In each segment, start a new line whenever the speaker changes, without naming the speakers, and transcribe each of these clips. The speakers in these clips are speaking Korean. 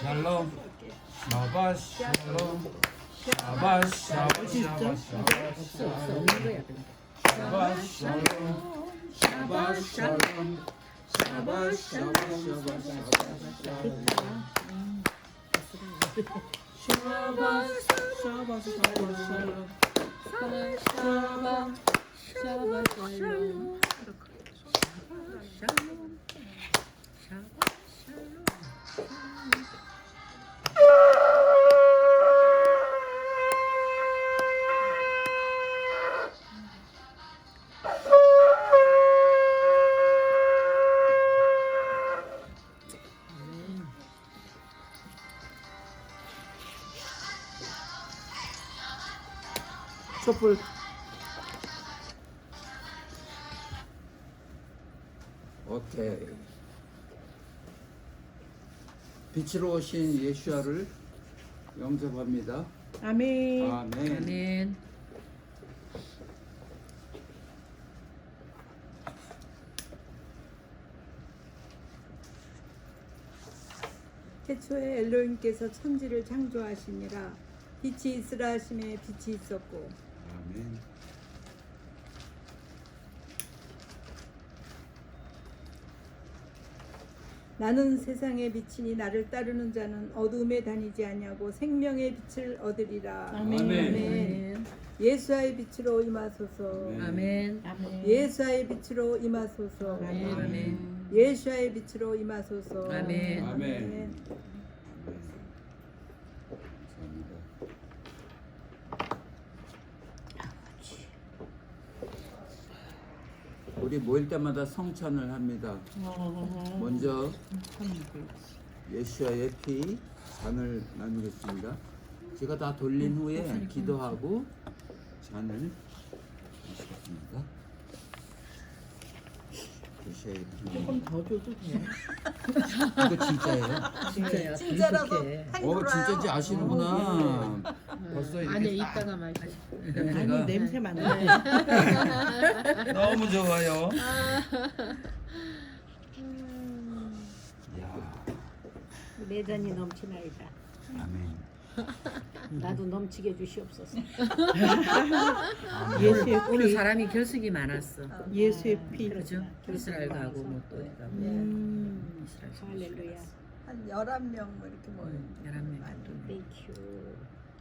샬롬 샤바 샬롬 샤바 샤바 샤바 샤바 샬롬 샤바 샬롬 샤바 샤바
촛불.
오케이. 빛으로 오신 예수아를 영접합니다.
아멘.
아멘.
아멘.
태초에 엘로힘께서 천지를 창조하시니라. 빛이 있으라 하심에 빛이 있었고.
아멘.
나는 세상의 빛이니 나를 따르는 자는 어둠에 다니지 아니하고 생명의 빛을 얻으리라.
아멘.
아멘.
예수의 빛으로 임하소서.
아멘.
예수의 빛으로 임하소서.
아멘.
예수의 빛으로 임하소서.
아멘.
아멘. 감사합니다. 우리 모일 때마다 성찬을 합니다. 먼저 예수와의 피 잔을 나누겠습니다. 제가 다 돌린 후에 기도하고 잔을 마시겠습니다. 예수와의 피.
조금 더 줘도 돼.
이거 진짜예요?
진짜야.
진짜라서
부족해.
진짜인지 아시는구나. 벌써 이렇게
안에
딱
있다가 마시.
냄새가
아니 냄새 맡네.
너무 좋아요. 야,
내전이 넘치나이다.
아멘.
나도 넘치게 해주시옵소서.
예수의
오늘
피.
사람이 결석이 많았어.
예수의 피.
그렇죠? 이스라엘 가고 뭐 또 어디 가고. 이스라엘 가고.
할렐루야.
한 11명 뭐 이렇게 모여.
11명.
땡큐.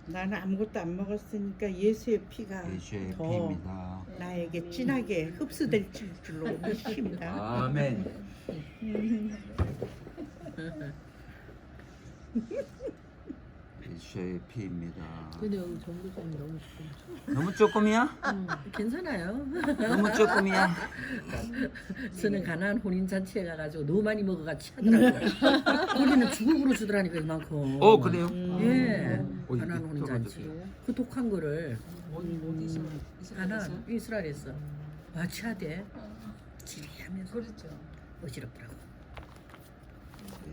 나는 아무것도 안 먹었으니까 예수의 피가
예수의
더
피입니다.
나에게 진하게 흡수될 줄로 믿습니다.
아멘. 예수의 피입니다.
근데 여기 전도사님 너무 좋다.
너무 조금이야?
괜찮아요.
너무 조금이야.
저는 가나안 혼인 잔치에 가가지고 너무 많이 먹어가 취하더라고요. 거기는 주걱으로 주더라니까 이만큼.
그래요?
예.
어, 이게
가나안 혼인 잔치.
들어가지고.
그 독한 거를 가나안 이스라엘에서 취하대. 지리하면서
그렇죠.
어지럽더라고.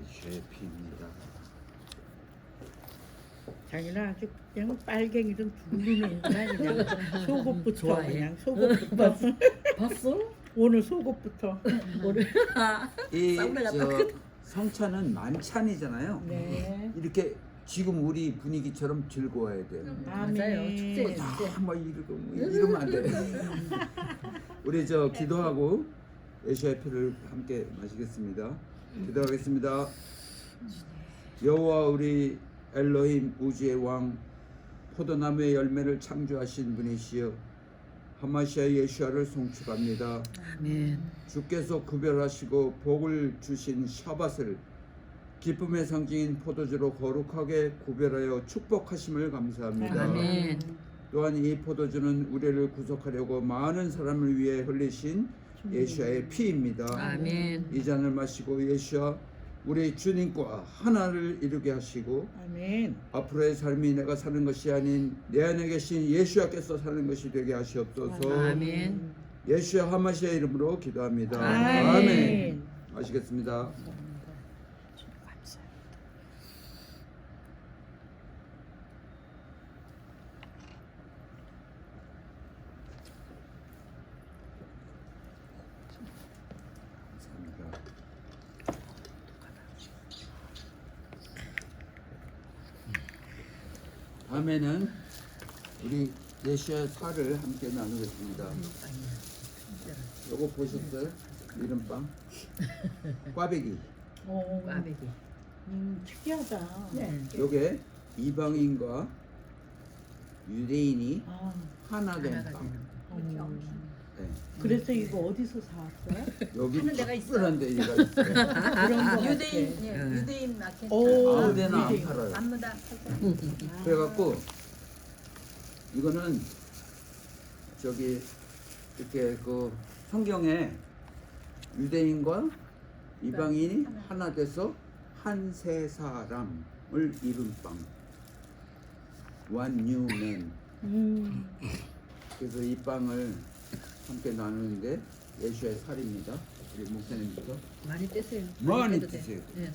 예수의 피입니다.
자기는 아주 그냥 빨갱이든 둘리는구나 그냥 속옷부터
좋아해.
그냥 속옷부터
봤어?
오늘 속옷부터.
오늘
이
사우나 갔다
저 성찬은 만찬이잖아요.
네.
이렇게 지금 우리 분위기처럼 즐거워야 돼요.
맞아요. 축제.
막 이러면 안 돼. 우리 저 기도하고 예수의 피를 함께 마시겠습니다. 기도하겠습니다. 여호와 우리 엘로힘 우주의 왕 포도나무의 열매를 창조하신 분이시여 하마시아 예수아를 송축합니다.
아멘.
주께서 구별하시고 복을 주신 샤밧을 기쁨의 상징인 포도주로 거룩하게 구별하여 축복하심을 감사합니다.
아멘.
또한 이 포도주는 우리를 구속하려고 많은 사람을 위해 흘리신 예수아의 피입니다.
아멘.
이 잔을 마시고 예수아 우리 주님과 하나를 이루게 하시고
아멘.
앞으로의 삶이 내가 사는 것이 아닌 내 안에 계신 예수아께서 사는 것이 되게 하시옵소서.
아멘.
예수아 하마시아 이름으로 기도합니다.
아멘.
마시겠습니다. 감사합니다. 다음에는 우리 예수의 살을 함께 나누겠습니다. 요거 보셨어요? 이름빵? 꽈배기.
꽈배기.
특이하다.
네.
요게 이방인과 유대인이
아,
하나 된
하나가
빵.
되는 거.
네.
그래서 이거 어디서 사왔어요?
여기
하는 데가 있어요.
특별한 데가 있어요.
그런 거
유대인 예,
응.
유대인 마켓.
오,
아무 데나 안
유대인.
팔아요.
아무다 팔자.
그래갖고 이거는 저기 이렇게 그 성경에 유대인과 이방인이 하나 돼서 한 세 사람을 이룬 빵. One new man. 그래서 이 빵을 함께 나누는데 예수의 살입니다. 우리 목사님부터
많이 떼세요.
많이
떼도 돼.
드세요.
네.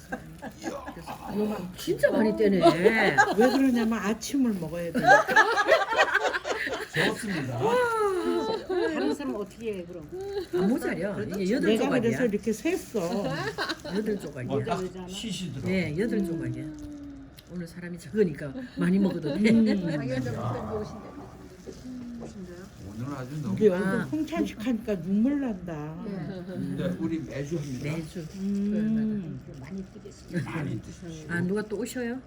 그래서 진짜 많이 떼네.
왜 그러냐면 아침을 먹어야 돼.
좋습니다.
다른 사람 어떻게 해 그럼?
안 모자려. 이게 여덟
내가 그래서
조각이야.
이렇게 셌어.
여덟 조각이야.
여자.
딱 시시더라.
네, 여덟 조각이야. 오늘 사람이 적으니까 많이 먹어도 돼.
박연정 목사님 오신대.
오늘 아주 너무
이게
아.
오늘 홍찬식 하니까 눈물 난다.
근데 우리 매주 합니다.
매주.
많이 뛰겠습니다.
많이 드십시오.
아 누가 또 오셔요?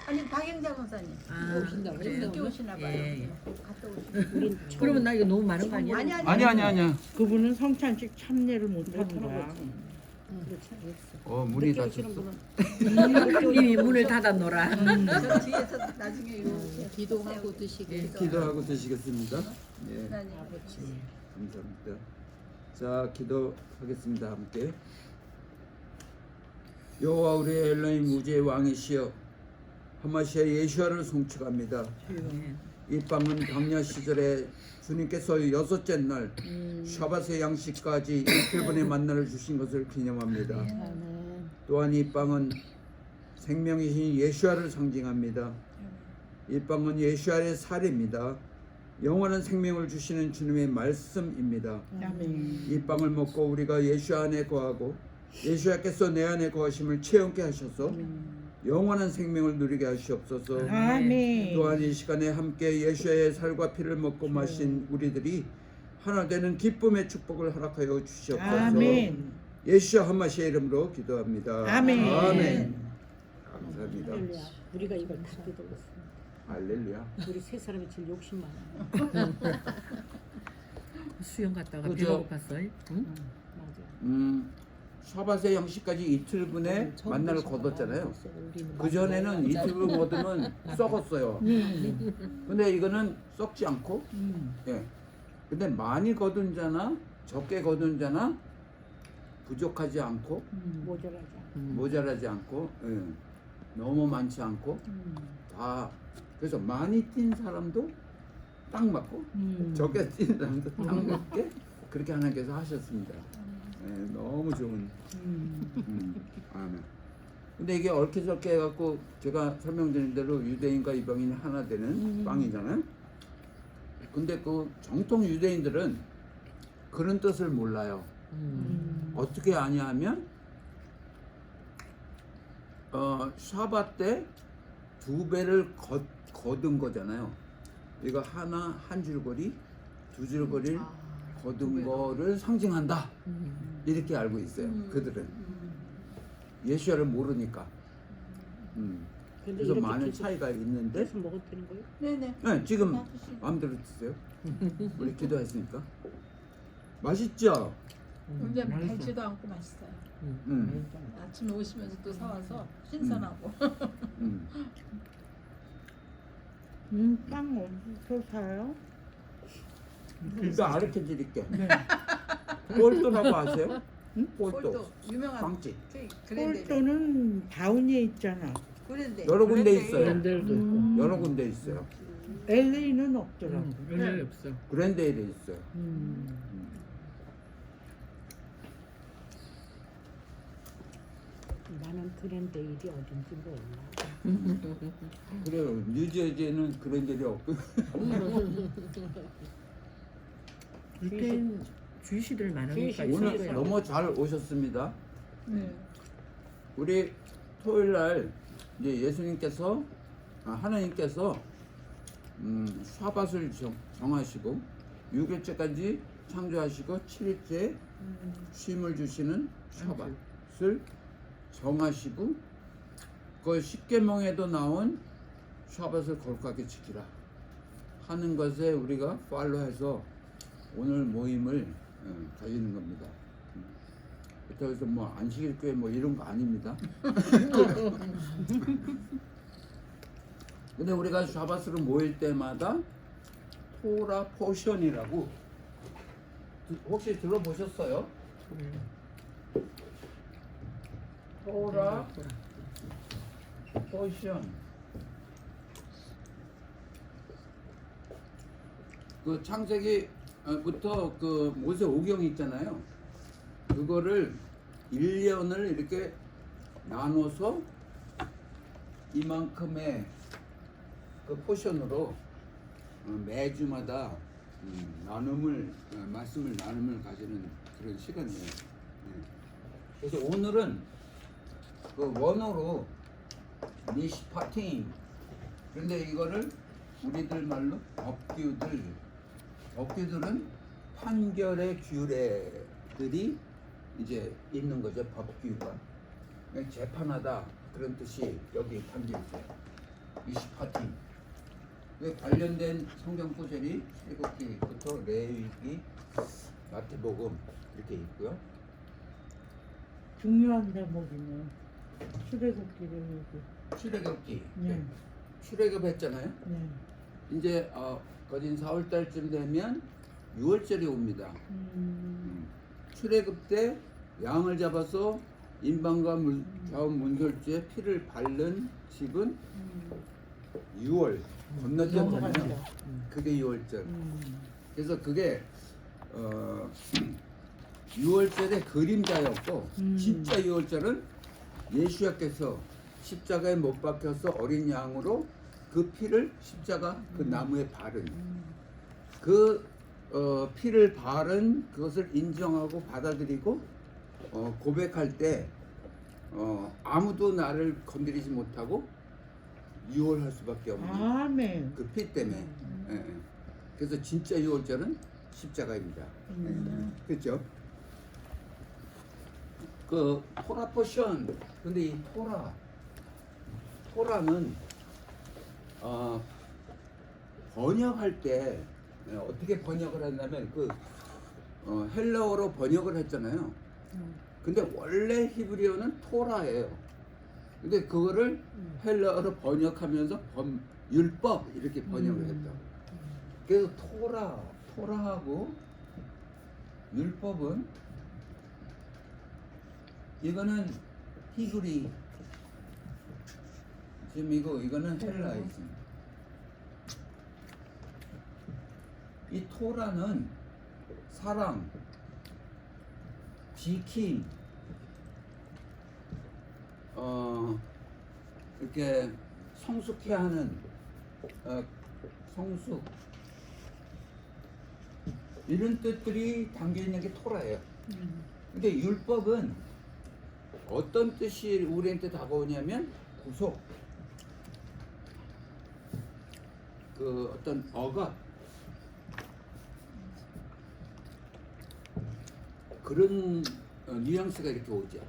아니 박영자 목사님
아,
오신다고
그래요?
늦게 오시나 봐요.
예, 예.
갔다 오시고.
우린
그러면 나 이거 너무 많은 거 아니야?
아니야.
그분은 성찬식 참여를 못하는 거야.
그렇지 않겠어.
문이
늦게 오시는
닫혔어.
분은
이미 문을 닫아놓으라.
저 뒤에서 나중에 이거
기도하고 드시게.
기도하고 드시겠습니다. 예,
목사님.
감사합니다. 자, 기도하겠습니다. 함께. 여호와 우리의 엘로힘 우주의 왕이시여, 하마시아 예수아를 송축합니다. 이 빵은 광야 시절에 주님께서 여섯째 날 샤밧의 양식까지 이틀분의 만나를 주신 것을 기념합니다. 또한 이 빵은 생명이신 예수아를 상징합니다. 이 빵은 예수아의 살입니다. 영원한 생명을 주시는 주님의 말씀입니다.
아멘.
이 빵을 먹고 우리가 예수 안에 거하고 예수께서 내 안에 거하심을 체험케 하셔서 영원한 생명을 누리게 하시옵소서.
아멘.
또한 이 시간에 함께 예수의 살과 피를 먹고 마신 우리들이 하나 되는 기쁨의 축복을 허락하여 주시옵소서.
아멘.
예수 한마시의 이름으로 기도합니다.
아멘.
아멘. 감사합니다.
할렐루야. 우리가 이걸 다 뜯어봤습니다.
할렐루야.
우리 세 사람이 제일 욕심 많아.
수영 갔다가
그죠?
배가 고팠어. 응?
맞아.
샤밧의 양식까지 이틀분에 만나를 거뒀잖아요. 그 전에는 이틀분 거두면 썩었어요. 근데 이거는 썩지 않고, 예. 근데 많이 거둔 자나 적게 거둔 자나 부족하지 않고
모자라지 않아.
모자라지 않고, 예. 너무 많지 않고 다. 그래서 많이 뛴 사람도 딱 맞고 적게 뛴 사람도 딱 맞게 그렇게 하나님께서 하셨습니다. 예, 너무 좋은. 아멘. 근데 이게 얽혀적게 해갖고 제가 설명드린 대로 유대인과 이방인이 하나 되는 빵이잖아요. 근데 그 정통 유대인들은 그런 뜻을 몰라요. 어떻게 아냐 하면 샤밧 때 2배를 거둔 거잖아요. 이거 하나 한 줄거리, 2줄거리를 거둔 거를 상징한다. 이렇게 알고 있어요. 그들은 예수야를 모르니까.
근데
그래서
이렇게
많은
계속
차이가 있는데,
계속 먹어도 되는 거예요?
네네.
네, 지금 마음대로 드세요. 우리 기도했으니까. 맛있죠?
근데 달지도 않고 맛있어요. 아침에 오시면서 또 사와서 신선하고.
빵 어디서 사요?
일단 가르쳐 드릴게. 꼴도라고 아세요? 꼴도.
폴도 유명한
빵집.
그랜데.
폴도는 다운이에 있잖아.
그랜데.
여러 군데 있어요.
랜델도 있고.
여러 군데 있어요.
LA는 없더라.
연락이 없어.
그랜데일에 있어요.
나는 그랜데일이 어딘지 몰라.
그래요. 뉴저지에는 그랜데일이 없고.
이때는 주시들 많으니까
주이시.
오늘
있어요.
너무 잘 오셨습니다.
네.
우리 토요일 날 이제 예수님께서 하나님께서 샤밧을 정하시고 6일째까지 창조하시고 7일째 쉼을 주시는 샤밧을 정하시고 그 십계명에도 나온 샤밧을 거룩하게 지키라 하는 것에 우리가 팔로해서 오늘 모임을 가지는 겁니다. 그래서 뭐 안식일교회 뭐 이런 거 아닙니다. 근데 우리가 샤밧으로 모일 때마다 토라 포션이라고 혹시 들어보셨어요? 토라 포션. 그 창세기부터 그 모세 오경이 있잖아요. 그거를 1년을 이렇게 나눠서 이만큼의 그 포션으로 매주마다 말씀을 나눔을 가지는 그런 시간이에요. 그래서 오늘은 그 원어로 미시파팅. 그런데 이거를 우리들 말로 법규들은 판결의 규례들이 이제 있는 거죠. 법규가 재판하다 그런 뜻이 여기 담겨 있어요. 미시파팅. 관련된 성경 구절이 출애굽기부터 레위기, 마태복음 이렇게 있고요.
중요한 대목이네. 출애굽기를 얘기.
출애굽기.
네.
출애굽했잖아요.
네.
이제 거진 4월 달쯤 되면 6월절이 옵니다. 출애굽 때 양을 잡아서 인방과 좌우 문설주에 피를 바른 집은 6월 건너뛰었잖아요. 그게 6월절. 그래서 그게 6월절의 그림자였고 진짜 6월절은 예수님께서 십자가에 못 박혀서 어린 양으로 그 피를 십자가 그 나무에 바른 그 피를 바른 그것을 인정하고 받아들이고 고백할 때 아무도 나를 건드리지 못하고 유월할 수밖에 없는
아멘.
그 피 때문에. 예. 그래서 진짜 유월절은 십자가입니다. 그렇죠? 그 토라 포션. 근데 이 토라는 번역할 때 어떻게 번역을 했냐면 그 헬라어로 번역을 했잖아요. 근데 원래 히브리어는 토라예요. 근데 그거를 헬라어로 번역하면서 율법 이렇게 번역을 했다고. 그래서 토라하고 율법은 이거는 히브리 지금 이거는 헬라이즘. 이 토라는 사랑, 지킴, 이렇게 성숙해 하는 성숙 이런 뜻들이 담겨 있는 게 토라예요. 근데 율법은 어떤 뜻이 우리한테 다가오냐면 구속, 그 어떤 억압 그런 뉘앙스가 이렇게 오죠.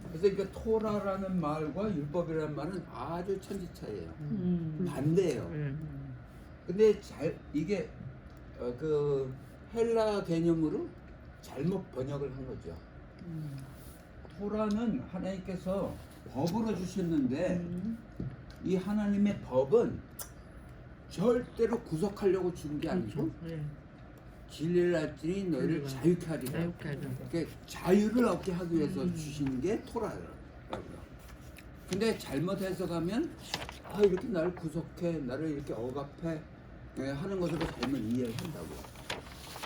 그래서 이게 토라라는 말과 율법이라는 말은 아주 천지차이예요. 반대예요. 근데 이게 그 헬라 개념으로 잘못 번역을 한 거죠. 토라는 하나님께서 법으로 주셨는데 이 하나님의 법은 절대로 구속하려고 준 게 아니고 진리를 알지니 너희를 자유케 하리라. 그러니까 자유를 얻게 하기 위해서 주신 게 토라라고요. 근데 잘못 해석하면 이렇게 나를 구속해, 나를 이렇게 억압해 하는 것으로 잘못 이해를 한다고.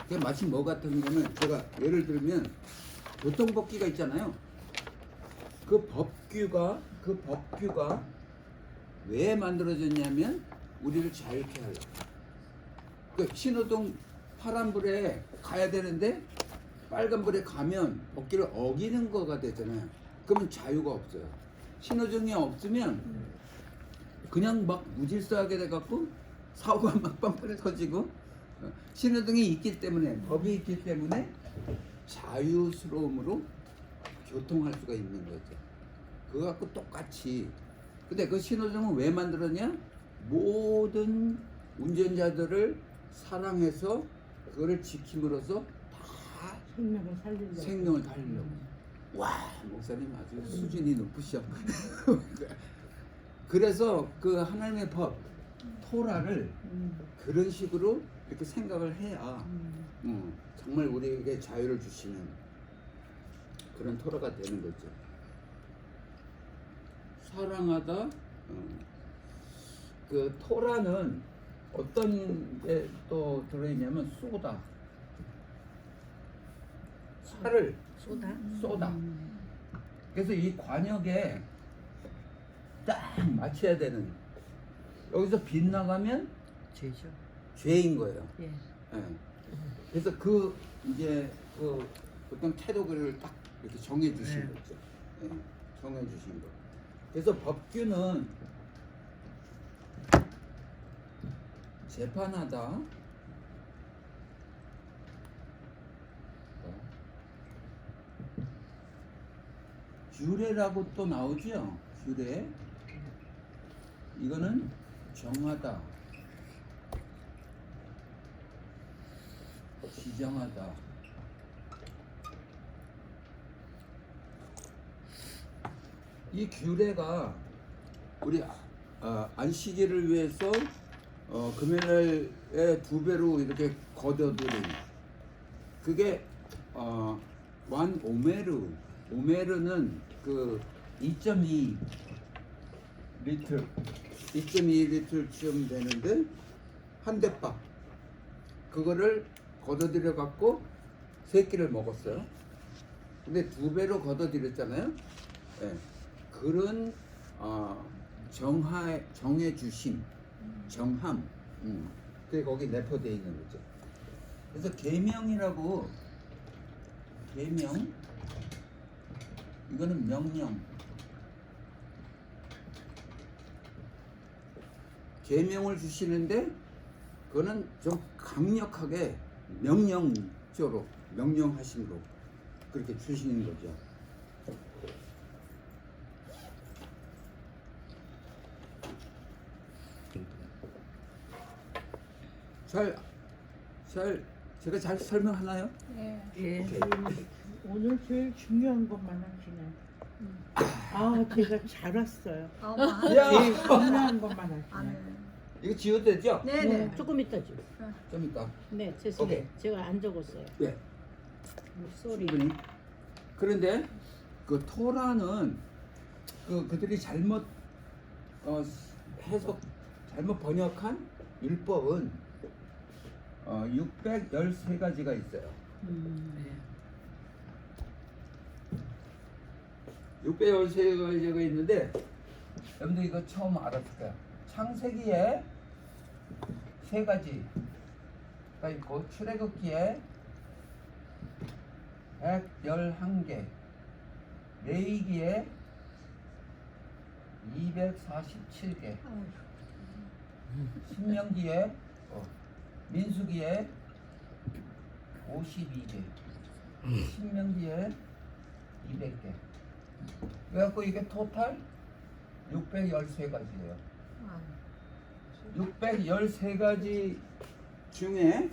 그게 마치 뭐 같은 거는 제가 예를 들면 교통법규가 있잖아요. 그 법규가 왜 만들어졌냐면 우리를 자유케 하려고. 그 신호등 파란불에 가야 되는데 빨간불에 가면 법규를 어기는 거가 되잖아요. 그러면 자유가 없어요. 신호등이 없으면 그냥 막 무질서하게 돼갖고 사고가 막 빵빵 터지고 신호등이 있기 때문에 법이 있기 때문에 자유스러움으로 교통할 수가 있는 거죠. 그거 갖고 똑같이. 근데 그 신호등은 왜 만들었냐? 모든 운전자들을 사랑해서 그거를 지킴으로써 다
생명을 살리려고.
생명을 살리려고. 와, 목사님 아주 수준이 높으셔. 그래서 그 하나님의 법 토라를 그런 식으로 이렇게 생각을 해야 정말 우리에게 자유를 주시는 그런 토라가 되는 거죠. 사랑하다. 그 토라는 어떤 게 또 들어있냐면 쏘다. 살을 쏘다. 그래서 이 관역에 딱 맞춰야 되는. 여기서 빗나가면
죄죠.
죄인 거예요.
예.
예. 그래서 그 이제 그 어떤 태도를 딱 이렇게 정해 주신
네.
거죠. 예. 정해 주신 거. 그래서 법규는 재판하다. 규례라고 또 나오죠. 규례. 이거는 정하다. 지정하다. 이 규례가 우리 안식일을 위해서 금요일에 2배로 이렇게 거둬들인 그게 완 오메르는 그 2.2 리틀 2.2리틀쯤 되는데 한 대밥 그거를 걷어들여 갖고 3끼를 먹었어요. 근데 2배로 걷어들였잖아요. 예. 그런 정해 주심, 정함, 그게 거기 내포되어 있는 거죠. 그래서 계명이라고 계명 이거는 명령. 계명을 주시는데 그거는 좀 강력하게 명령조로 명령하심으로 그렇게 주시는 거죠. 제가 잘 설명하나요?
네.
예.
오케이.
오늘 제일 중요한 것만 하시네. 아, 제가 잘 왔어요.
야!
제일 중요한 것만 하시네.
이거 지워도 되죠?
네네.
조금 있다 지.
좀 이따.
네, 죄송해요.
오케이.
제가 안 적었어요.
네.
쏘리.
충분히. 그런데 그 토라는 그들이 잘못 해석 잘못 번역한 율법은 613가지가 있어요.
네.
613가지가 있는데 여러분들 이거 처음 알았을 거예요. 창세기에 3가지가 있고 출애굽기에 111개, 레위기에 247개, 신명기에 민수기에 52개, 신명기에 200개. 그래갖고 이게 토탈 613가지예요. 613가지 중에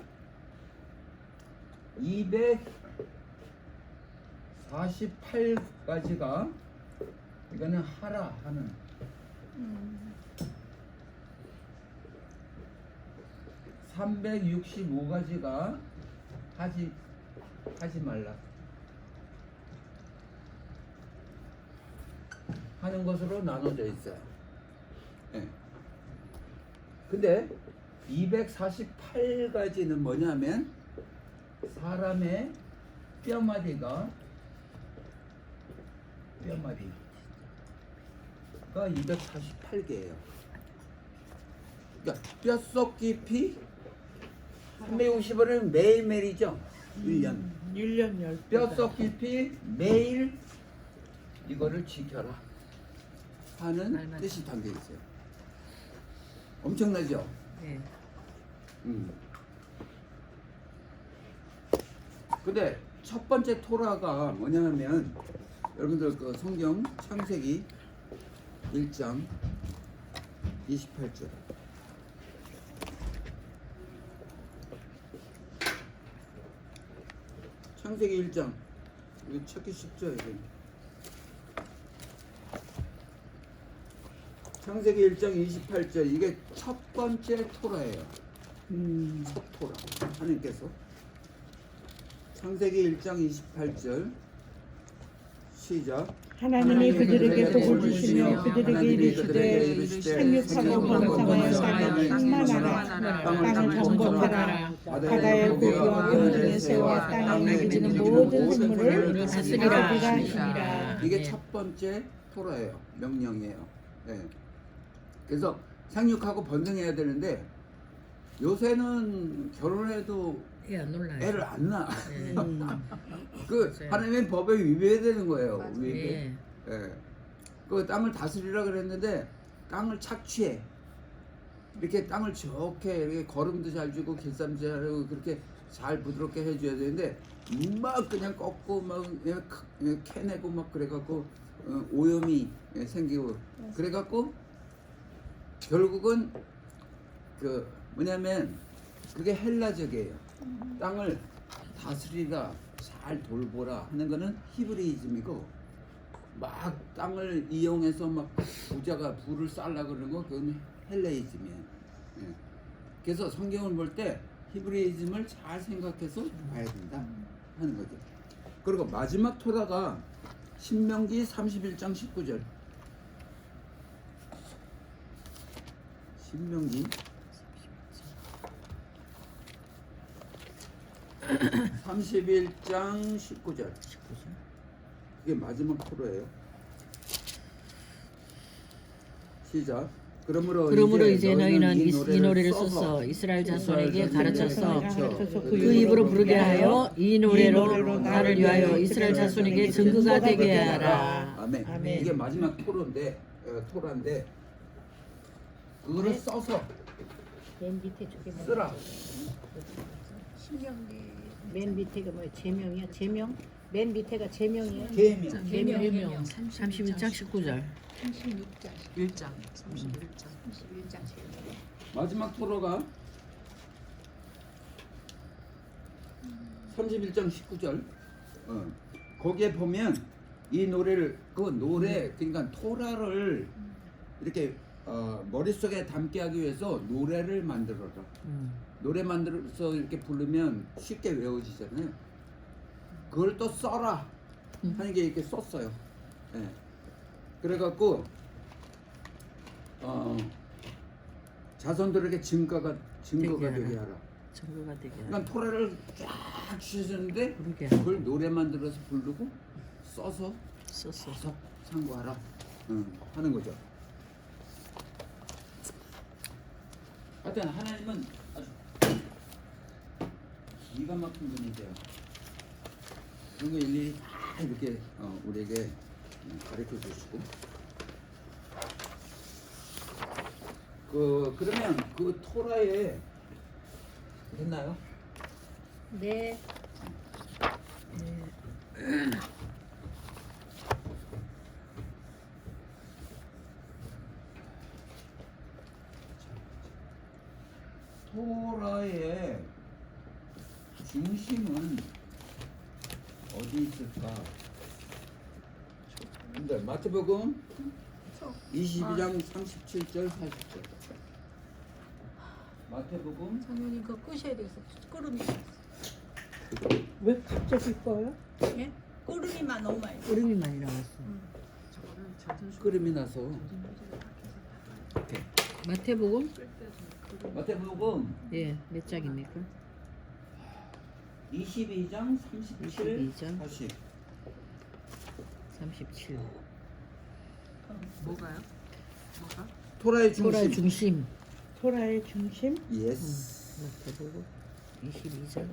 248가지가 이거는 하라 하는 365가지가 하지 말라 하는 것으로 나눠져 있어요. 네. 근데 248가지는 뭐냐면 사람의 뼈마디가 248개예요. 그러니까 뼛속 깊이 365는 매일매일이죠. 1년.
1년 10배.
뼛속 깊이 매일 이거를 지켜라 하는
말만
뜻이 담겨 있어요. 엄청나죠?
예.
근데 첫 번째 토라가 뭐냐면 여러분들 그 성경 창세기 1장 28절. 창세기 1장 이거 찾기 쉽죠 이거. 창세기 1장 28절 이게 첫 번째 토라예요. 첫 토라 하나님께서 창세기 1장 28절 시작.
하나님이 그들에게 복을 주시며 그들에게 이르시되 생육하고 번성하여 땅에 충만하라. 땅을 정복하라. 바다의 고기와 하늘의 새와 땅에 움직이는 모든 생물을 다스리라.
이게 첫 번째 토라예요. 명령이에요. 네. 그래서 생육하고 번성해야 되는데 요새는 결혼해도
예, 놀라요.
애를 안 낳아.
예.
그
맞아요.
하나님의 법에 위배되는 거예요. 위배.
예.
예. 그 땅을 다스리라 그랬는데 땅을 착취해. 이렇게 땅을 좋게 이렇게 걸음도 잘 주고 길쌈도 잘하고 그렇게 잘 부드럽게 해줘야 되는데 막 그냥 꺾고 막 그냥 캐내고 막 그래갖고 오염이 생기고 그래갖고 결국은 그 뭐냐면 그게 헬라적이에요. 땅을 다스리라 잘 돌보라 하는 거는 히브리이즘이고 막 땅을 이용해서 막 부자가 부를 쌓으려 그러는 거 그건 헬라이즘이에요. 예. 그래서 성경을 볼 때 히브리이즘을 잘 생각해서 봐야 된다 하는 거죠. 그리고 마지막 토라가 신명기 31장 19절. 신명기 31장 19절. 그게 마지막 토로예요. 시작. 그러므로
이제 너희는 이 노래를 써서 이스라엘 자손에게 가르쳐서 그 입으로 부르게 하여 이 노래로 나를 위하여 이스라엘 자손에게 증거가 되게 하라.
아멘.
아멘.
이게 마지막 토라인데 그거를 써서
맨 밑에 저게 뭐야?
쓰라.
맨 밑에가 뭐야? 제명이야? 제명? 맨 밑에가 제명이야?
계명.
제명.
31장 19절.
1장 31장
마지막 토로가 31장 19절. 거기에 보면 이 노래를 그 노래 그러니까 토라를 이렇게 머릿속에 담게 하기 위해서 노래를 만들어라. 노래 만들어서 이렇게 부르면 쉽게 외워지잖아요. 그걸 또 써라 하는 게 이렇게 썼어요. 예. 그래갖고 자손들에게 증거가 되게 하라.
증거가 되게 하라.
그러니까 토라를 쫙 주셨는데
부르게
그걸 노래 만들어서 부르고 써서
썼어.
상고하라 하는 거죠. 하여튼 하나님은 아주 기가 막힌 분이세요. 그런 거 일일이 다 이렇게 우리에게 가르쳐 주시고 그러면 그 토라에 됐나요?
네.
토라의 중심은 어디 있을까? 근데 마태복음 22장 37절 40절. 마태복음
장현이 그거 끄셔야 돼서 끄름이
왜 갑자기 꺼요?
예? 끄름이만 너무 많이
끓음이 많이 나왔어.
끓음이 나서
마태복음
마태복음
예, 몇 장입니까?
22장 37,
22장.
40.
37.
뭐가요? 뭐가?
토라의 중심.
토라의 중심.
토라의 중심?
예스.
마태복음 22장.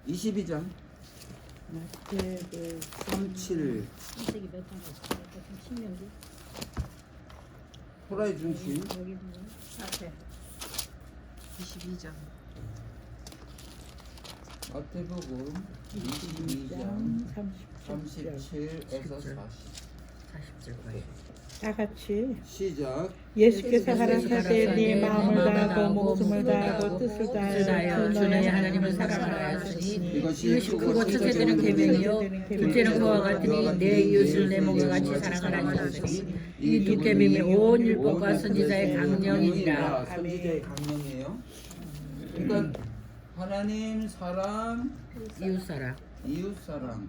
22장
마태복음
37.
신세기 몇 장 됐어요? 신명기?
토라의 중심.
여기 있는
앞에
22장.
마태복음 22장 37에서 40.
40절까지.
다 같이
시작.
예수께서 가라사대
가라사대
네 마음을
마음을
다하고
다하고
목숨을 다하고
다하고
뜻을
뜻을
다하여
다하여
주
주
너의
너의
하나님을
하나님을
사랑하라
사랑하라
하시니
이것이
크고 첫째 되는 계명이요 둘째는 그와 같으니 내 이웃을 내 몸과 같이 사랑하라 하셨으니 이 두 계명이 온 율법과 선지자의 강령이니라.
선지자의 강령이에요. 그러니까 하나님 사랑,
이웃 사랑.
이웃 사랑.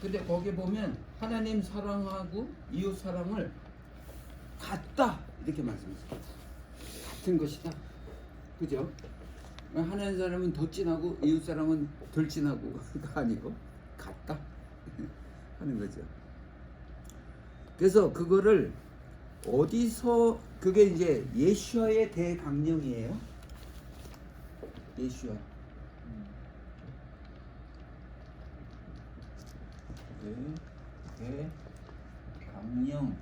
근데 거기 보면 하나님 사랑하고 이웃 사랑을 같다 이렇게 말씀했어요. 같은 것이다. 그죠? 하나님 사랑은 더 진하고 이웃 사랑은 덜 진하고가 아니고 같다 하는 거죠. 그래서 그거를 어디서 그게 이제 예수와의 대강령이에요. 예수와. 대강령.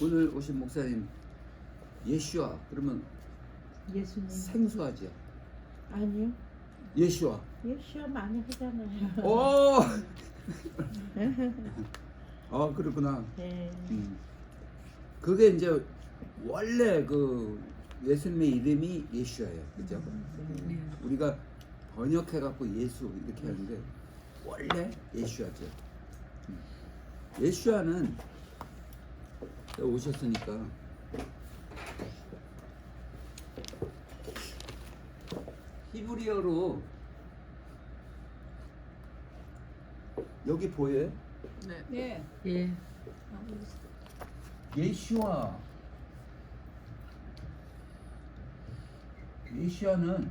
오늘 오신 목사님 예수와 그러면
예수님
생소하죠.
아니요
예수와.
예수야 많이 하잖아요.
오. 아 그렇구나.
네.
그게 이제 원래 그 예수님의 이름이 예수예요, 그죠? 우리가 번역해 갖고 예수 이렇게 하는데 원래 예수야죠. 예수야는 오셨으니까 히브리어로 여기 보여요?
네.
네.
예.
예슈아. 예슈아는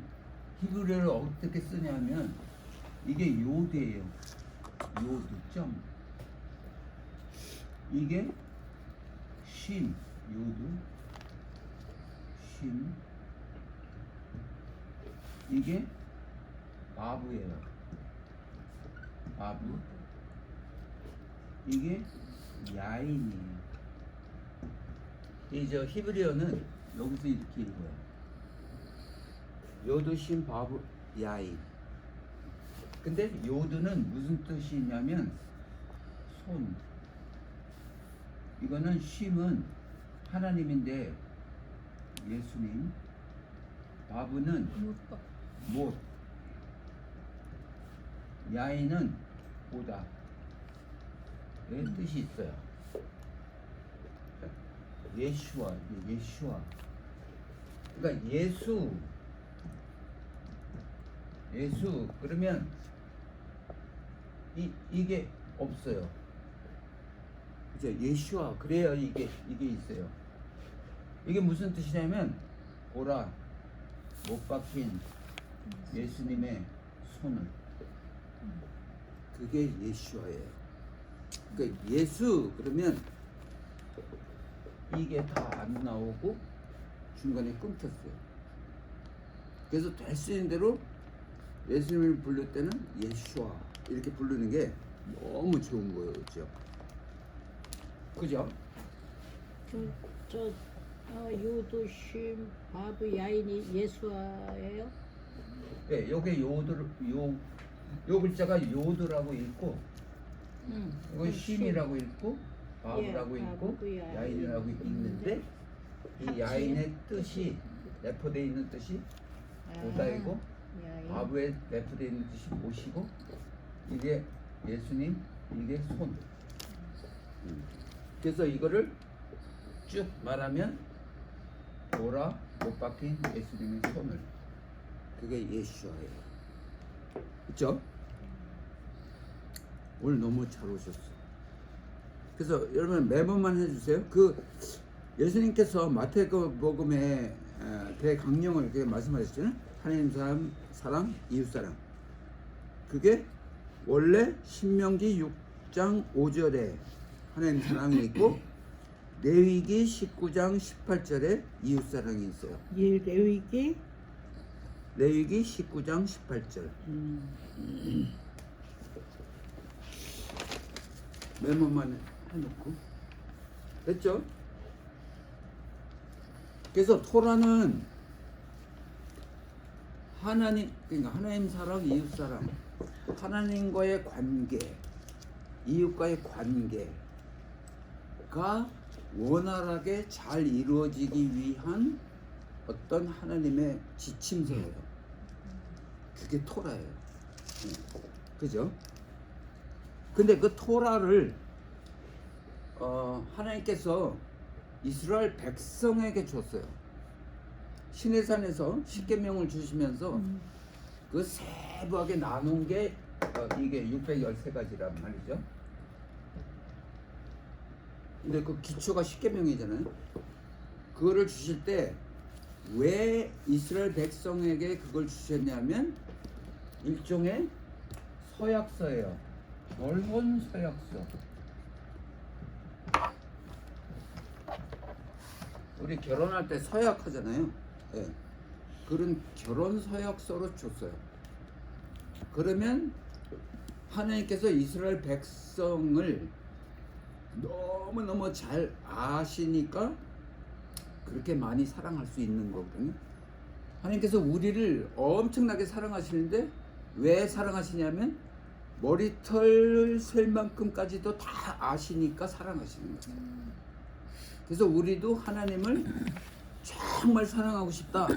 히브리어를 어떻게 쓰냐면 이게 요드예요. 요드 점. 이게 쉼 요드 쉼. 이게 바브예요. 바브. 이게 야인이에요. 이 저 히브리어는 여기서 이렇게 읽어요. 요드신 바브 야인. 근데 요드는 무슨 뜻이냐면 손. 이거는 쉼은 하나님인데 예수님. 바브는 못. 야인은 보다. 의 뜻이 있어요. 예수와 예수와. 그러니까 예수 그러면 이게 없어요. 그죠? 예수와 그래야 이게 있어요. 이게 무슨 뜻이냐면 보라 못 박힌 예수님의 손을. 그게 예수와예요. 그러니까 예수 그러면 이게 다 안 나오고 중간에 끊겼어요. 그래서 될 수 있는 대로 예수님을 부를 때는 예수와 이렇게 부르는 게 너무 좋은 거죠. 그죠?
유두심 바브 야인이 예수와예요?
네, 요게 요 글자가 요드라고 읽고 이건 쉼이라고 읽고 바브라고
예,
읽고
바브, 야인.
야인이라고 읽는데 이 야인의 뜻이 내포되어 있는 뜻이 보다이고
야인.
바브에 내포되어 있는 뜻이 못이고 이게 예수님 이게 손. 그래서 이거를 쭉 말하면 보라 못 박힌 예수님의 손을. 그게 예수와예요. 그렇죠? 오늘 너무 잘 오셨어. 그래서 여러분 매번만 해주세요. 그 예수님께서 마태복음의 대강령을 이렇게 말씀하셨잖아요. 하나님 사랑, 이웃 사랑. 그게 원래 신명기 6장 5절에 하나님 사랑이 있고 레위기 19장 18절에 이웃 사랑이 있어요.
예, 레위기
레위기 19장 18절. 메모만 해놓고 됐죠? 그래서 토라는 하나님, 그러니까 하나님 사랑, 이웃 사랑, 하나님과의 관계, 이웃과의 관계가 원활하게 잘 이루어지기 위한 어떤 하나님의 지침서예요. 그게 토라예요. 그죠? 근데 그 토라를 하나님께서 이스라엘 백성에게 줬어요. 시내산에서 십계명을 주시면서 그 세부하게 나눈 게 이게 613가지란 말이죠. 근데 그 기초가 십계명이잖아요. 그거를 주실 때 왜 이스라엘 백성에게 그걸 주셨냐면 일종의 서약서예요. 넓은 서약서. 우리 결혼할 때 서약하잖아요. 예. 그런 결혼 서약서로 줬어요. 그러면 하나님께서 이스라엘 백성을 너무너무 잘 아시니까 그렇게 많이 사랑할 수 있는 거거든요. 하나님께서 우리를 엄청나게 사랑하시는데 왜 사랑하시냐면 머리털 셀 만큼까지도 다 아시니까 사랑하시는 거예요. 그래서 우리도 하나님을 정말 사랑하고 싶다.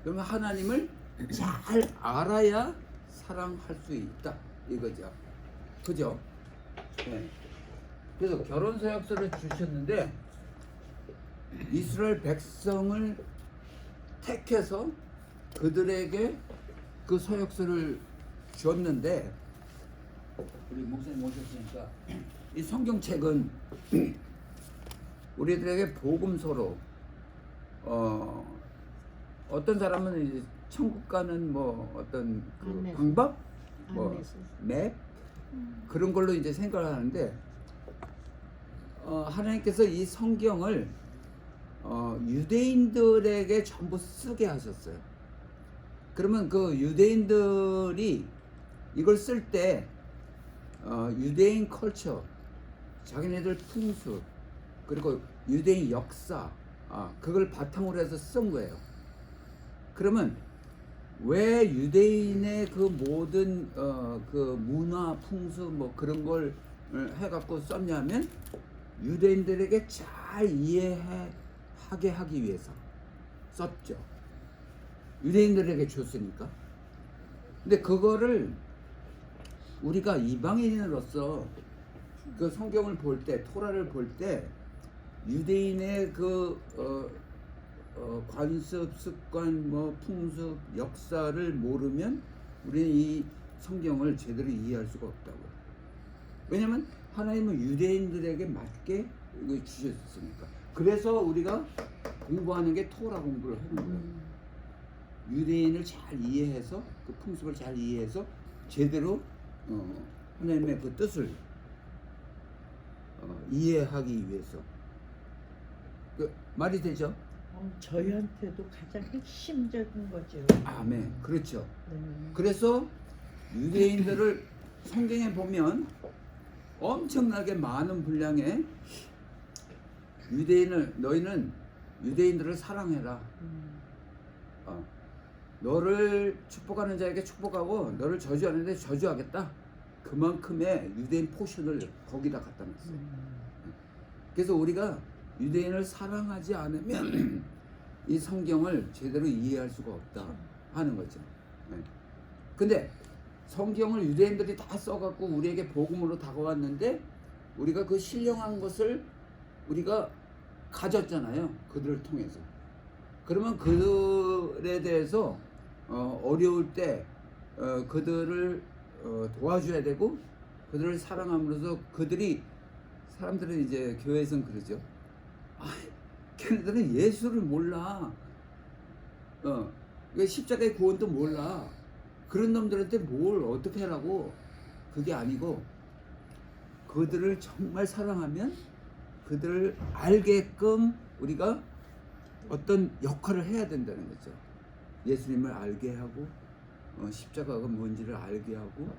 그러면 하나님을 잘 알아야 사랑할 수 있다. 이거죠. 그죠? 네. 그래서 결혼 서약서를 주셨는데 이스라엘 백성을 택해서 그들에게 그 서약서를 줬는데 우리 목사님 오셨으니까 이 성경책은 우리들에게 복음서로 어떤 사람은 이제 천국 가는 뭐 어떤 그
안내서.
방법, 뭐
안내서.
맵 그런 걸로 이제 생각을 하는데 하나님께서 이 성경을 유대인들에게 전부 쓰게 하셨어요. 그러면 그 유대인들이 이걸 쓸 때 유대인 컬처, 자기네들 풍습, 그리고 유대인 역사, 그걸 바탕으로 해서 쓴 거예요. 그러면 왜 유대인의 그 모든 그 문화, 풍습 뭐 그런 걸 해갖고 썼냐면 유대인들에게 잘 이해하게 하기 위해서 썼죠. 유대인들에게 줬으니까. 근데 그거를 우리가 이방인으로서 그 성경을 볼 때, 토라를 볼 때 유대인의 그 관습, 습관, 뭐 풍습, 역사를 모르면 우리는 이 성경을 제대로 이해할 수가 없다고요. 왜냐면 하나님은 유대인들에게 맞게 이거 주셨으니까. 그래서 우리가 공부하는 게 토라 공부를 하는 거예요. 유대인을 잘 이해해서 그 풍습을 잘 이해해서 제대로 하나님의 그 뜻을 이해하기 위해서. 그 말이 되죠?
저희한테도 가장 핵심적인 거죠.
아멘. 그렇죠.
네.
그래서 유대인들을 성경에 보면 엄청나게 많은 분량의 너희는 유대인들을 사랑해라. 너를 축복하는 자에게 축복하고 너를 저주하는 데 저주하겠다. 그만큼의 유대인 포션을 거기다 갖다 놨어요. 그래서 우리가 유대인을 사랑하지 않으면 이 성경을 제대로 이해할 수가 없다 하는 거죠. 근데 성경을 유대인들이 다 써갖고 우리에게 복음으로 다가왔는데 우리가 그 신령한 것을 우리가 가졌잖아요. 그들을 통해서. 그러면 그들에 대해서 어려울 때 그들을 도와줘야 되고 그들을 사랑함으로써 사람들은 이제 교회에서는 그러죠. 걔네들은 예수를 몰라. 십자가의 구원도 몰라. 그런 놈들한테 뭘 어떻게 하라고. 그게 아니고 그들을 정말 사랑하면 그들을 알게끔 우리가 어떤 역할을 해야 된다는 거죠. 예수님을 알게 하고 십자가가 뭔지를 알게 하고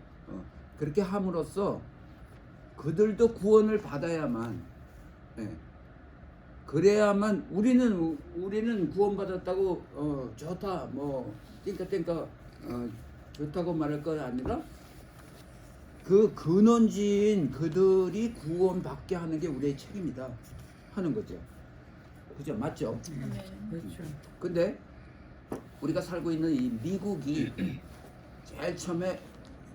그렇게 함으로써 그들도 구원을 받아야만, 예, 그래야만 우리는 구원받았다고 좋다 뭐 띵까띵까 좋다고 말할 건 아니라 그 근원지인 그들이 구원받게 하는 게 우리의 책임이다 하는 거죠. 그죠? 맞죠?
그렇죠.
근데 우리가 살고 있는 이 미국이 제일 처음에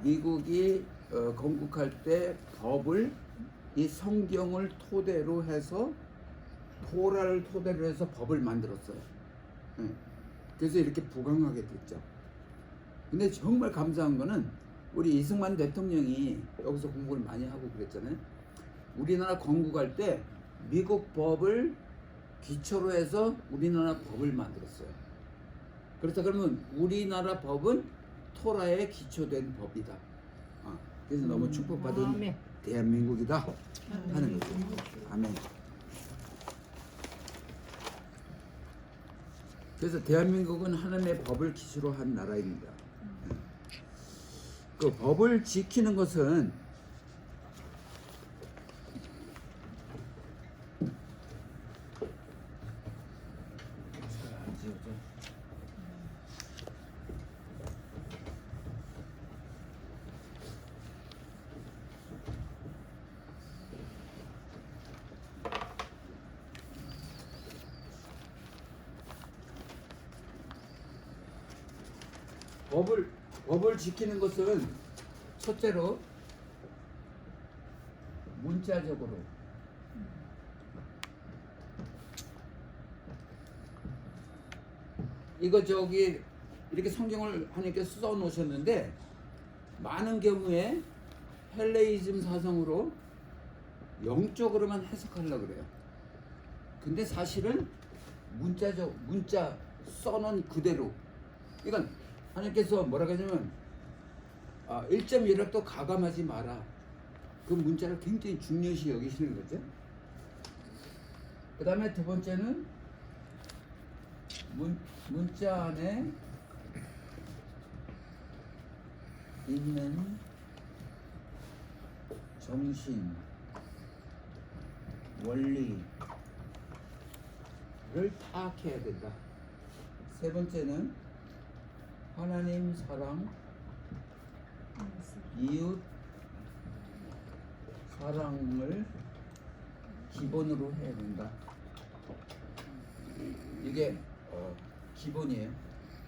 미국이 건국할 때 법을 이 성경을 토대로 해서 토라를 토대로 해서 법을 만들었어요. 예. 그래서 이렇게 부강하게 됐죠. 근데 정말 감사한 거는 우리 이승만 대통령이 여기서 공부를 많이 하고 그랬잖아요. 우리나라 건국할 때 미국 법을 기초로 해서 우리나라 법을 만들었어요. 그렇다 그러면 우리나라 법은 토라에 기초된 법이다. 그래서 너무 축복받은
아멘.
대한민국이다 하는 거죠. 아멘. 그래서 대한민국은 하나님의 법을 기초로 한 나라입니다. 그 법을 지키는 것은 법을 지키는 것은 첫째로 문자적으로 이거 저기 이렇게 성경을 하나님께 써 놓으셨는데 많은 경우에 헬레이즘 사상으로 영적으로만 해석하려고 그래요. 근데 사실은 문자 써놓은 그대로 이건 하나님께서 뭐라고 하냐면 1.1획도 가감하지 마라. 그 문자를 굉장히 중요시 여기시는 거죠. 그 다음에 두 번째는 문자 안에 있는 정신, 원리를 파악해야 된다. 세 번째는 하나님 사랑, 이웃 사랑을 기본으로 해야 된다. 이게 기본이에요.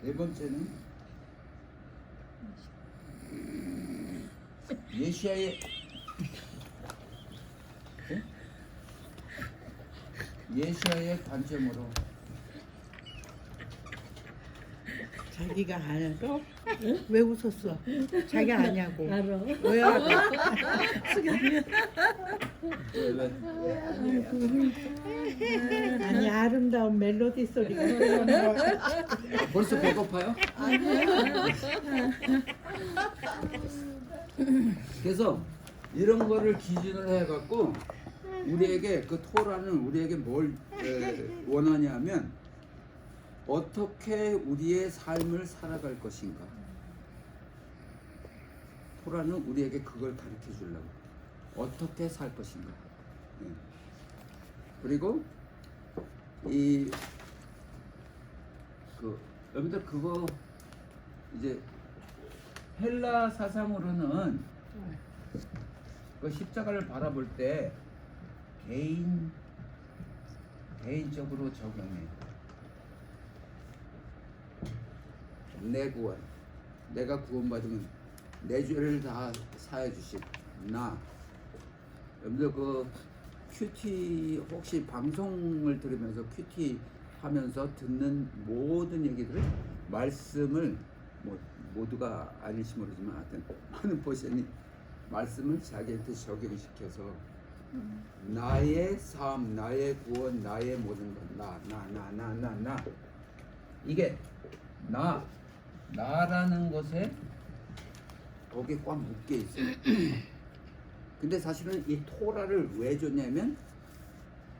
네 번째는 예시야의 관점으로
자기가 안 알아? 왜 웃었어? 자기 아냐고.
알아.
왜 알아?
왜?
아니 아름다운 멜로디 소리가 흘러나와.
벌써 배고파요? 그래서 이런 거를 기준으로 해갖고 우리에게 그 토라는 우리에게 뭘 원하냐면 어떻게 우리의 삶을 살아갈 것인가. 토라는 우리에게 그걸 가르쳐 주려고. 어떻게 살 것인가. 그리고 여러분들 그거 이제 헬라 사상으로는 그 십자가를 바라볼 때 개인적으로 적용해. 내 구원, 내가 구원받으면 내 죄를 다 사해 주신 나. 여러분들 그 큐티 혹시 방송을 들으면서 큐티 하면서 듣는 모든 얘기들을 말씀을 뭐 모두가 아닐지 모르지만 하여튼 많은 포션이 말씀을 자기한테 적용시켜서 나의 삶, 나의 구원, 나의 모든 것, 나 이게 나라는 것에 거기에 꽉 묶여 있어요. 근데 사실은 이 토라를 왜 줬냐면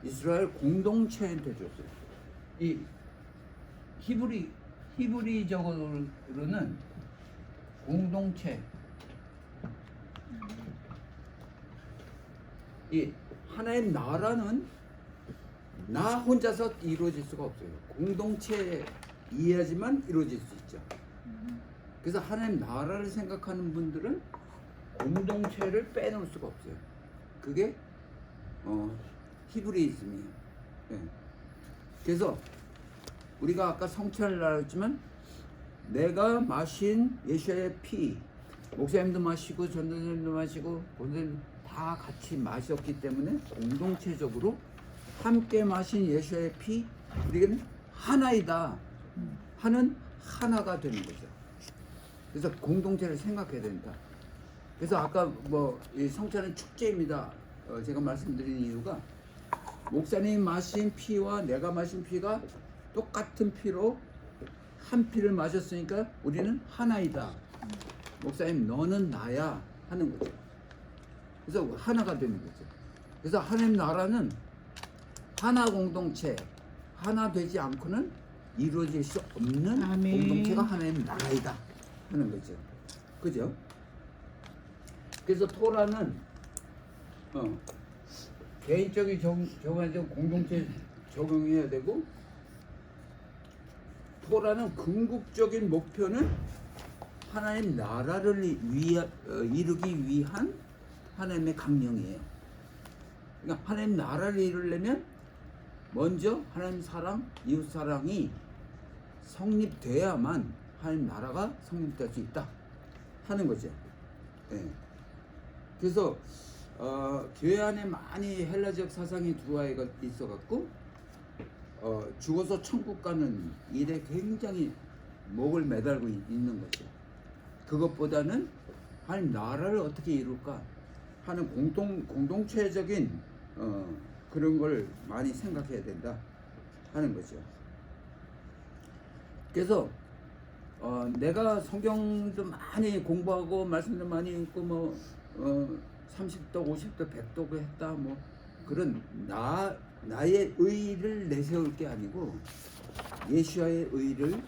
이스라엘 공동체한테 줬어요. 이 히브리적으로는 공동체 이 하나의 나라는 나 혼자서 이루어질 수가 없어요. 공동체 이해야지만 이루어질 수 있죠. 그래서 하나님 나라를 생각하는 분들은 공동체를 빼놓을 수가 없어요. 그게 히브리이즘이에요. 예. 그래서 우리가 아까 성찬을 나눴지만 내가 마신 예수의 피, 목사님도 마시고 전도사님도 마시고 본사님 다 같이 마셨기 때문에 공동체적으로 함께 마신 예수의 피, 우리는 하나이다 하는 하나가 되는 거죠. 그래서 공동체를 생각해야 된다. 그래서 아까 이 성찬은 축제입니다. 제가 말씀드린 이유가 목사님이 마신 피와 내가 마신 피가 똑같은 피로 한 피를 마셨으니까 우리는 하나이다. 목사님 너는 나야 하는 거죠. 그래서 하나가 되는 거죠. 그래서 하나님 나라는 하나 공동체, 하나 되지 않고는 이루어질 수 없는
아멘.
공동체가 하나님 나라이다 하는 거죠. 그죠? 그래서 토라는 개인적인 적용해서 공동체 적용해야 되고, 토라는 궁극적인 목표는 하나님 나라를 이루기 위한 하나님의 강령이에요. 그러니까 하나님 나라를 이루려면 먼저 하나님 사랑, 이웃 사랑이 성립돼야만 하나님 나라가 성립될 수 있다 하는 거죠. 예. 그래서 교회 안에 많이 헬라적 사상이 들어와 있어갖고 죽어서 천국 가는 일에 굉장히 목을 매달고 있는 거죠. 그것보다는 하나님 나라를 어떻게 이룰까 하는 공동체적인 그런 걸 많이 생각해야 된다 하는 거죠. 그래서 내가 성경도 많이 공부하고 말씀도 많이 읽고 30도 50도 100도 했다 그런 나의 의의를 내세울 게 아니고 예수와의 의의를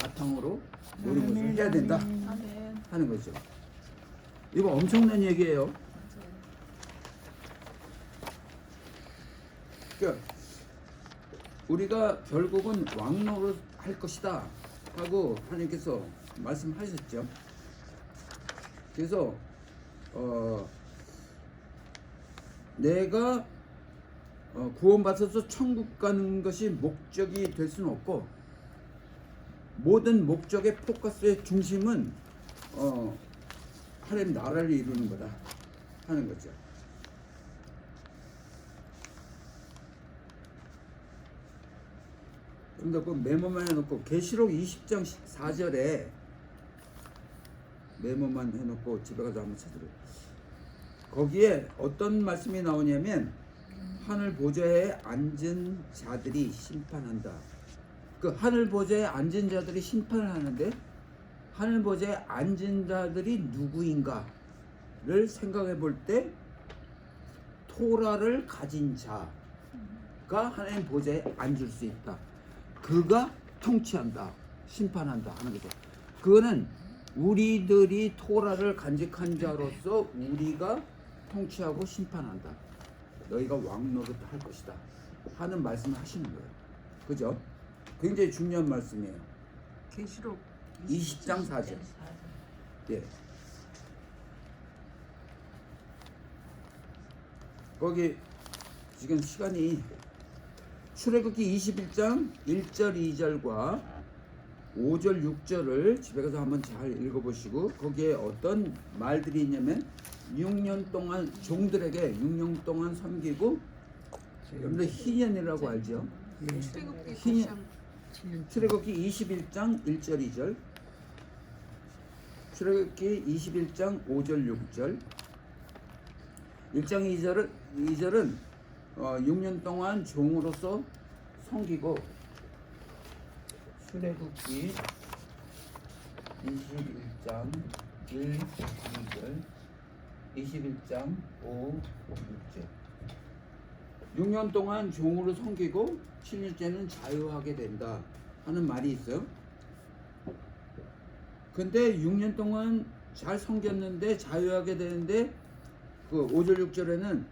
바탕으로 모든 것을 해야 된다 하는 거죠. 이거 엄청난 얘기예요. 그러니까 우리가 결국은 왕노릇 할 것이다 하고 하나님께서 말씀하셨죠. 그래서 내가 구원받아서 천국 가는 것이 목적이 될 수는 없고, 모든 목적의 포커스의 중심은 하나님 나라를 이루는 거다 하는 거죠. 좀 더 그 메모만 해놓고 계시록 20장 4절에 메모만 해놓고 집에 가서 한번 찾으래요. 거기에 어떤 말씀이 나오냐면 하늘 보좌에 앉은 자들이 심판한다. 그 하늘 보좌에 앉은 자들이 심판을 하는데 하늘 보좌에 앉은 자들이 누구인가를 생각해 볼 때 토라를 가진 자가 하나님 보좌에 앉을 수 있다. 그가 통치한다, 심판한다 하는 거죠. 그거는 우리들이 토라를 간직한 자로서 우리가 통치하고 심판한다. 너희가 왕노릇 할 것이다 하는 말씀을 하시는 거예요. 그죠? 굉장히 중요한 말씀이에요.
계시록
20장 4절. 예. 거기 지금 시간이 출애굽기 21장 1절 2절과 5절 6절을 집에 가서 한번 잘 읽어보시고, 거기에 어떤 말들이 있냐면 6년 동안 종들에게 6년 동안 섬기고, 여러분들 희년이라고 알죠?
출애굽기
희년.
다시 한번
출애굽기 21장 1절 2절, 출애굽기 21장 5절 6절. 1장 2절은 6년 동안 종으로서 섬기고, 출애굽기 21장 1, 2절, 21장 5, 6절. 6년 동안 종으로 섬기고 7년째는 자유하게 된다 하는 말이 있어요. 근데 6년 동안 잘 섬겼는데 자유하게 되는데 그 5절 6절에는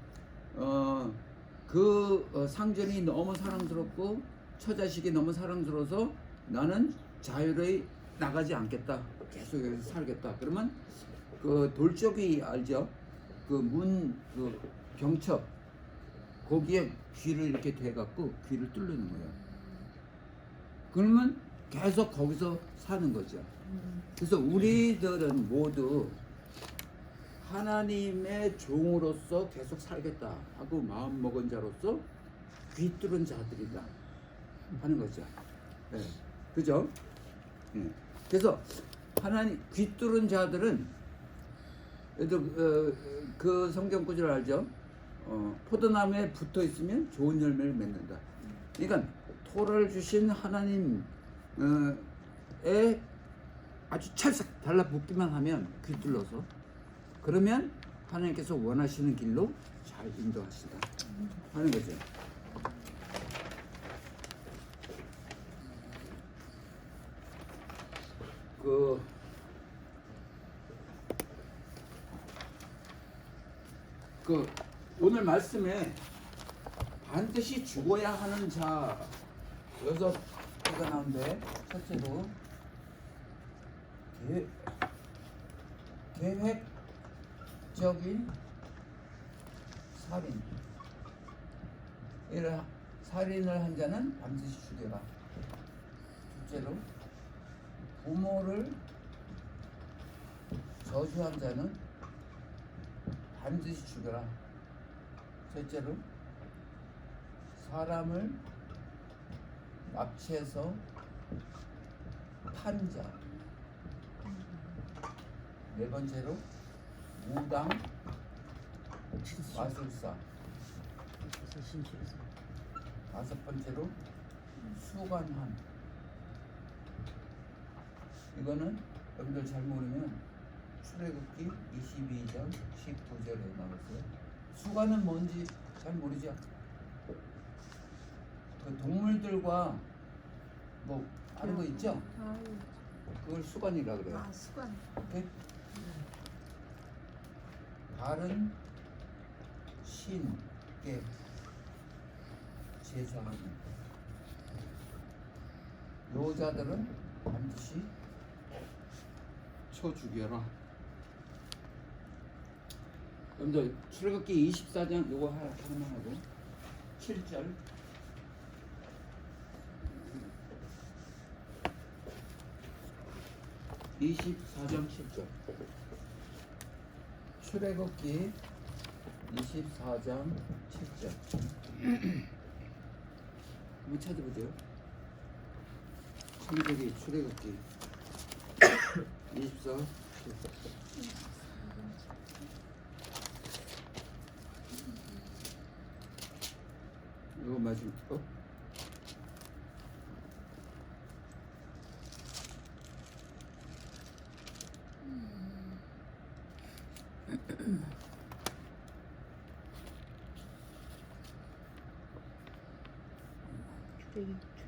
상전이 너무 사랑스럽고 처자식이 너무 사랑스러워서 나는 자유로이 나가지 않겠다. 계속 여기서 살겠다. 그러면 그 돌쪽이 알죠? 그 경첩 거기에 귀를 이렇게 대갖고 귀를 뚫는 거예요. 그러면 계속 거기서 사는 거죠. 그래서 우리들은 모두 하나님의 종으로서 계속 살겠다 하고 마음 먹은 자로서 귀 뚫은 자들이다 하는 거죠. 네. 그죠? 네. 그래서 하나님 귀 뚫은 자들은 그 성경 구절 알죠? 포도나무에 붙어 있으면 좋은 열매를 맺는다. 그러니까 토라를 주신 하나님에 아주 찰싹 달라붙기만 하면 귀 뚫러서 그러면 하나님께서 원하시는 길로 잘 인도하신다 하는 거죠. 오늘 말씀에 반드시 죽어야 하는 자 6개가 나오는데 첫째로 계획적인 살인. 살인을 한 자는 반드시 죽여라. 둘째로 부모를 저주한 자는 반드시 죽여라. 셋째로 사람을 납치해서 판 자. 네 번째로 무당 마술사. 다섯 번째로 수관함. 이거는 여러분들 잘 모르면 출애굽기 22장 19절에 나왔어요. 수관은 뭔지 잘 모르죠? 그 동물들과 뭐 하는 거 있죠? 그걸 수관이라 그래요.
아, 수관.
오케이? 다른 신께 제사하는 여자들은 반드시 쳐 죽여라. 먼저 출애굽기 24장 요거 하나만 하고 7절 24장 7절 출애굽기 24장 7절 한번 찾아보세요. 창세기 출애굽기 24 7절 이거 맞을 거?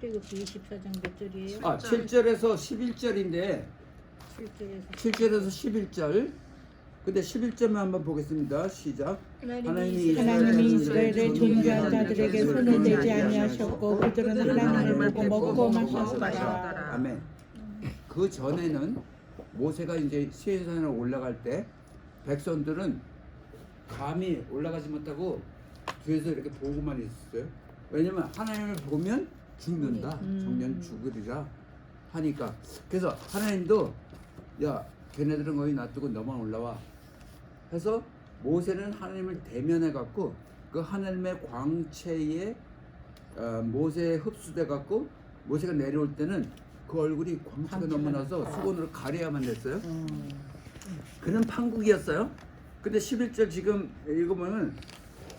출애굽기 24장 몇 절이에요?
7절에서 11절인데
7절에서
7절에서 11절. 근데 11절만 한번 보겠습니다. 시작.
하나님이 이스라엘의 존귀한 자들에게 손을 대지 아니하셨고 그들은 하나님을 보고 먹고 마셨더라.
아멘. 그 전에는 모세가 이제 시내산에 올라갈 때 백성들은 감히 올라가지 못하고 뒤에서 이렇게 보고만 있었어요. 왜냐면 하나님을 보면 죽는다. 정년 죽으리라 하니까. 그래서 하나님도 야 걔네들은 거기 놔두고 너만 올라와 해서 모세는 하나님을 대면해 갖고 그 하나님의 광채에 모세에 흡수돼 갖고 모세가 내려올 때는 그 얼굴이 광채가 너무 나서 수건으로 가려야만 됐어요. 그런 판국이었어요. 근데 11절 지금 읽어보면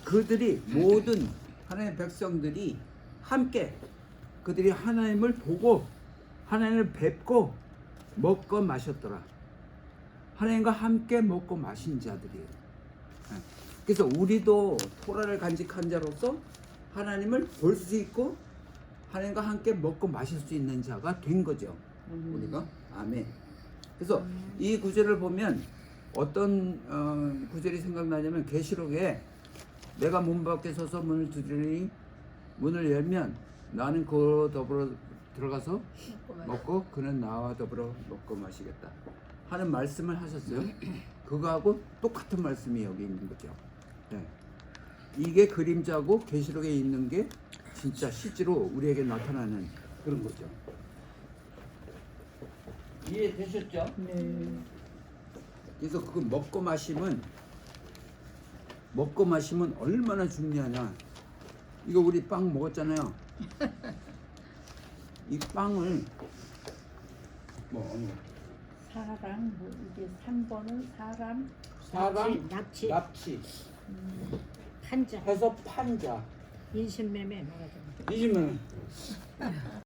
그들이 모든 하나님의 백성들이 함께 그들이 하나님을 보고 하나님을 뵙고 먹고 마셨더라. 하나님과 함께 먹고 마신 자들이에요. 그래서 우리도 토라를 간직한 자로서 하나님을 볼 수 있고 하나님과 함께 먹고 마실 수 있는 자가 된 거죠. 우리가. 아멘. 그래서 이 구절을 보면 어떤 구절이 생각나냐면 계시록에 내가 문 밖에 서서 문을 두드리니 문을 열면 나는 그와 더불어 들어가서 먹고 그는 나와 더불어 먹고 마시겠다 하는 말씀을 하셨어요. 그거하고 똑같은 말씀이 여기 있는 거죠. 네. 이게 그림자고 계시록에 있는 게 진짜 실제로 우리에게 나타나는 그런 거죠. 이해되셨죠?
네.
그래서 그 먹고 마시면 얼마나 중요하냐. 이거 우리 빵 먹었잖아요. 이 빵을 뭐
사랑 뭐 이게 3번은 사람
사람
납치,
납치
판자,
해서 판자
인신매매 말하자면.
20만 원.